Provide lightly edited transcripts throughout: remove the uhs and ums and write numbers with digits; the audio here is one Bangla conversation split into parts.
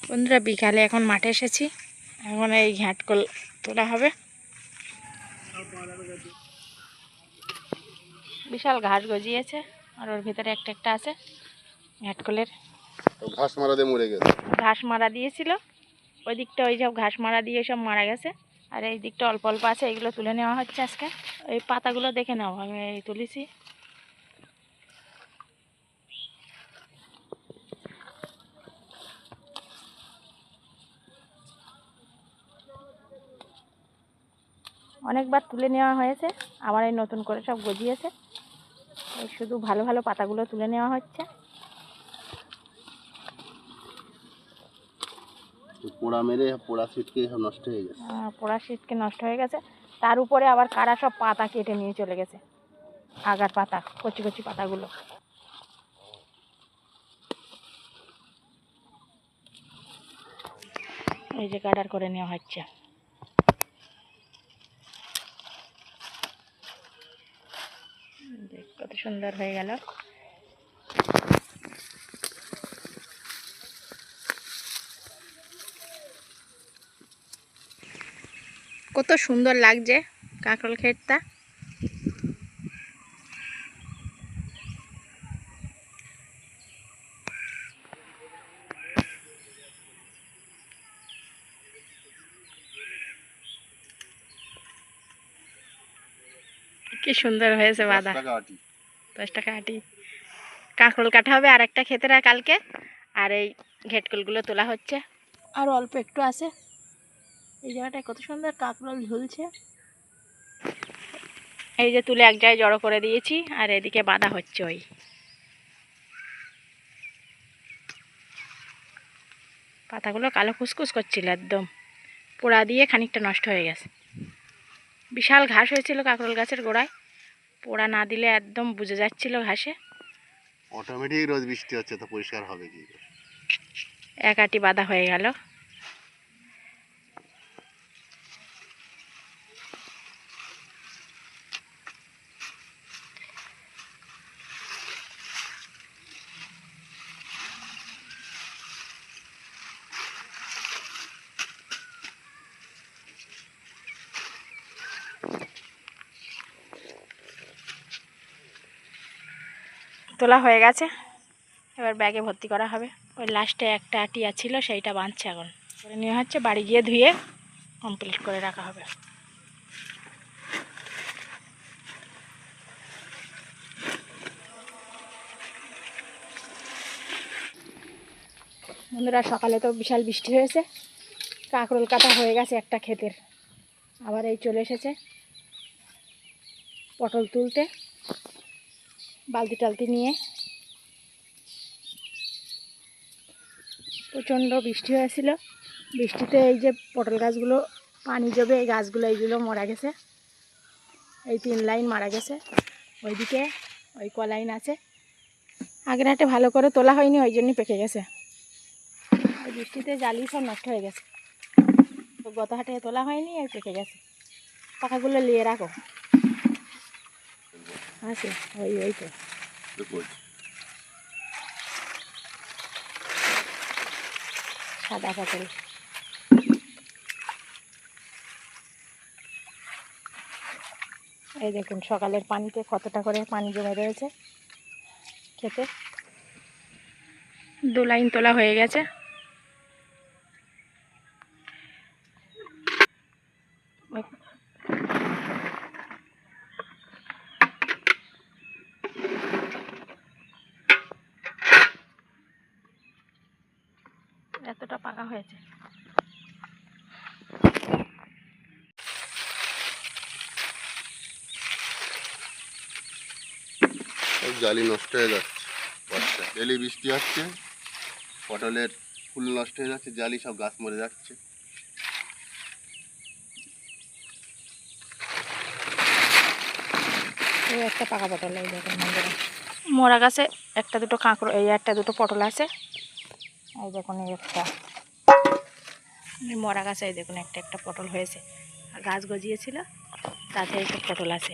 বন্ধুরা বিকালে এখন মাঠে এসেছি, এখন এই ঘাটকল তোলা হবে। বিশাল ঘাস গজিয়েছে আর ওর ভিতরে একটা একটা আছে ঘাটকলের। ঘাস মারা দিয়ে মরে গেছে, ঘাস মারা দিয়েছিল ওই দিকটা, ওই সব ঘাস মারা দিয়ে সব মারা গেছে। আর এই দিকটা অল্প অল্প আছে, এগুলো তুলে নেওয়া হচ্ছে আজকে। এই পাতাগুলো দেখে নাও, আমি এই তুলেছি। অনেকবার তুলে নেওয়া হয়েছে, আবার এই নতুন করে সব গজিয়েছে। এই শুধু ভালো ভালো পাতাগুলো তুলে নেওয়া হচ্ছে। পোড়া মেরে পোড়া শীতকে সব নষ্ট হয়ে গেছে। পোড়া শীতকে নষ্ট হয়ে গেছে, তার উপরে আবার কারা সব পাতা কেটে নিয়ে চলে গেছে, আগার পাতা, কচি কচি পাতাগুলো। এই যে কাটার করে নেওয়া হচ্ছে। কত সুন্দর হয়ে গেল। কত সুন্দর লাগছে কাঁকরোল ক্ষেতটা। কি সুন্দর হয়েছে বাঁধা। 10 টাকা আটি কাঁকরোল কাটা হবে আর একটা ক্ষেতের কালকে। আর এই ঘেটকলগুলো তোলা হচ্ছে, আর অল্প একটু আছে। এই জায়গাটায় কত সুন্দর কাঁকরোল ঝুলছে। এই যে তুলে এক জায়গায় জড়ো করে দিয়েছি, আর এদিকে বাঁধা হচ্ছে। ওই পাতাগুলো কালো খুসখুস করছিল, একদম পোড়া দিয়ে খানিকটা নষ্ট হয়ে গেছে। বিশাল ঘাস হয়েছিল কাঁকরোল গাছের গোড়ায়, পোড়া না দিলে একদম বুঝে যাচ্ছিল ঘাসে। অটোমেটিক রোজ বৃষ্টি হচ্ছে তো পরিষ্কার হবে কি করে? এক আটি বাঁধা হয়ে গেল। তোলা হয়ে গেছে, এবার ব্যাগে ভর্তি করা হবে। ওই লাস্টে একটা আটিয়া ছিল, সেইটা বাঁধছে এখন করে নেওয়া হচ্ছে। বাড়ি গিয়ে ধুয়ে কমপ্লিট করে রাখা হবে। বন্ধুরা সকালে তো বিশাল বৃষ্টি হয়েছে, কাঁকরোল কাটা হয়ে গেছে একটা ক্ষেতের। আবার এই চলে এসেছে পটল তুলতে, বালতি টালতি নিয়ে। প্রচণ্ড বৃষ্টি হয়েছিল, বৃষ্টিতে এই যে পটল গাছগুলো পানি জমে, এই গাছগুলো এইগুলো মারা গেছে। এই 3 লাইন মারা গেছে, ওইদিকে ওই ক লাইন আছে। আগের হাটে ভালো করে তোলা হয়নি, ওই জন্যই পেকে গেছে। এই বৃষ্টিতে জালি সব নষ্ট হয়ে গেছে, তো গত হাটে তোলা হয়নি, আর পেকে গেছে। পাখাগুলো নিয়ে রাখো আছে, ওই ওই তো সাদা পটল। এই দেখুন সকালের পানিতে কতটা করে পানি জমে রয়েছে খেতে। 2 লাইন তোলা হয়ে গেছে। এতটা পাকা হয়েছে। জালি নষ্ট হয়ে যাচ্ছে, বর্ষা ডেলি বৃষ্টি হচ্ছে, পটলের ফুল নষ্ট হয়ে যাচ্ছে, জালি সব গাছ মরে যাচ্ছে। এই একটা পাকা পটল, এই দেখুন বন্ধুরা মোরা গাছে একটা দুটো কাঁকড়ো, এই একটা দুটো পটল আছে। এই দেখুন এই একটা মরা গাছে, এই দেখুন একটা একটা পটল হয়েছে। আর গাছ গজিয়েছিল, তাতে এই সব পটল আছে।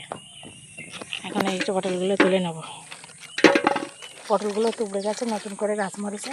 এখন এই পটলগুলো তুলে নেব। পটলগুলো তুলে গেছে, নতুন করে গাছ মরেছে।